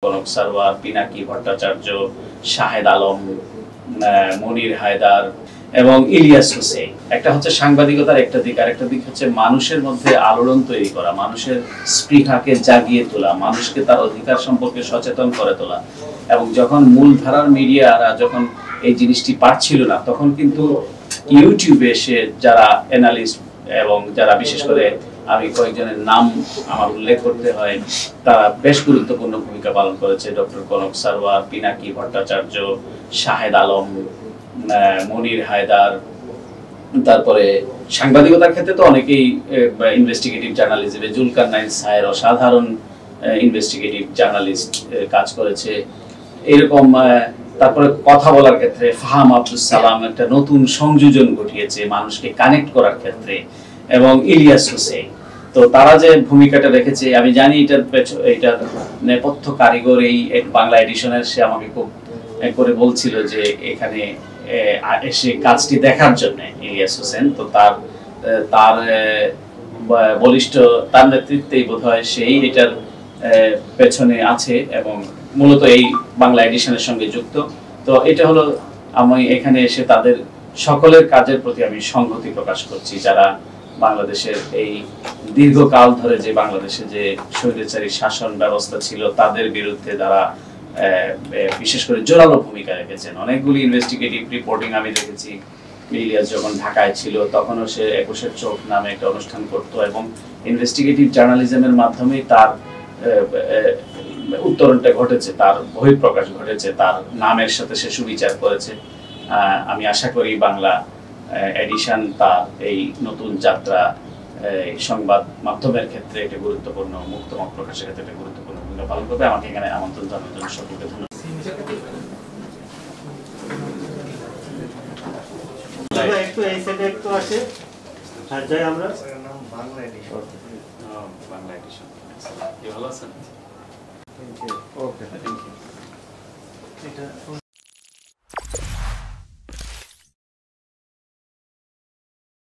কনক সারওয়ার, পিনাকি ভট্টাচার্য, শাহেদ আলম, মনির হায়দার এবং ইলিয়াস হোসেন। একটা হচ্ছে সাংবাদিকতার একটা দিক, আর একটা দিক হচ্ছে মানুষের মধ্যে আলোড়ন তৈরি করা, মানুষের স্পৃহাকে জাগিয়ে তোলা, মানুষকে তার অধিকার সম্পর্কে সচেতন করে তোলা। এবং যখন মূলধারার মিডিয়ারা যখন এই জিনিসটি পারছিল না, তখন কিন্তু ইউটিউবে এসে যারা অ্যানালিস্ট এবং যারা বিশেষ করে আমি কয়েকজনের নাম আমার উল্লেখ করতে হয়, তারা বেশ গুরুত্বপূর্ণ ভূমিকা পালন করেছে। ডক্টর কনক সারওয়ার, পিনাকি ভট্টাচার্য, শাহেদ আলম, মনির হায়দার। তারপরে সাংবাদিকতার ক্ষেত্রে তো অনেকেই ইনভেস্টিগেটিভ জার্নালিজমে জুলকারনাইন সায়ের অসাধারণ ইনভেস্টিগেটিভ জার্নালিস্ট কাজ করেছে। এরকম তারপরে কথা বলার ক্ষেত্রে ফাহাম আব্দুল সালাম একটা নতুন সংযোজন ঘটিয়েছে মানুষকে কানেক্ট করার ক্ষেত্রে, এবং ইলিয়াস হোসেন। তো তারা যে ভূমিকাটা রেখেছে, আমি জানি এটার নেপথ্য কারিগর এই বাংলা এডিশনের, সে আমাকে খুব করে বলছিল যে এখানে এসে কাজটি দেখার জন্য ইলিয়াস হোসেন। তো তার বলিষ্ঠ তার নেতৃত্বেই বোধহয় সেই এটার পেছনে আছে এবং মূলত এই বাংলা এডিশনের সঙ্গে যুক্ত। তো এটা হলো, আমি এখানে এসে তাদের সকলের কাজের প্রতি আমি সংহতি প্রকাশ করছি, যারা বাংলাদেশের এই দীর্ঘকাল ধরে যে বাংলাদেশে যে স্বৈরাচারী শাসন ব্যবস্থা ছিল তাদের বিরুদ্ধে তারা বিশেষ করে জোরালো ভূমিকা রেখেছেন। অনেকগুলি ইনভেস্টিগেটিভ রিপোর্টিং আমি দেখেছি। ইলিয়াস যখন ঢাকায় ছিল তখনও সে ২১ চোখ নামে একটা অনুষ্ঠান করত এবং ইনভেস্টিগেটিভ জার্নালিজমের মাধ্যমে তার উত্তরণটা ঘটেছে, তার বহিঃপ্রকাশ ঘটেছে, তার নামের সাথে সে সুবিচার করেছে। আমি আশা করি বাংলা এডিশন তার এই নতুন যাত্রা সংবাদ মাধ্যমের ক্ষেত্রে একটা গুরুত্বপূর্ণ, মুক্ত মত প্রকাশের ক্ষেত্রে একটা গুরুত্বপূর্ণ ভূমিকা পালন করবে। আমাকে এখানে আমন্ত্রণ জানানোর জন্য সকলকে ধন্যবাদ। একটু এই সাইডে একটু আসে, আর যাই আমরা বাংলা এডিশন। বাংলা এডিশন ভালো আছেন? ওকে, থ্যাংক ইউ। এটা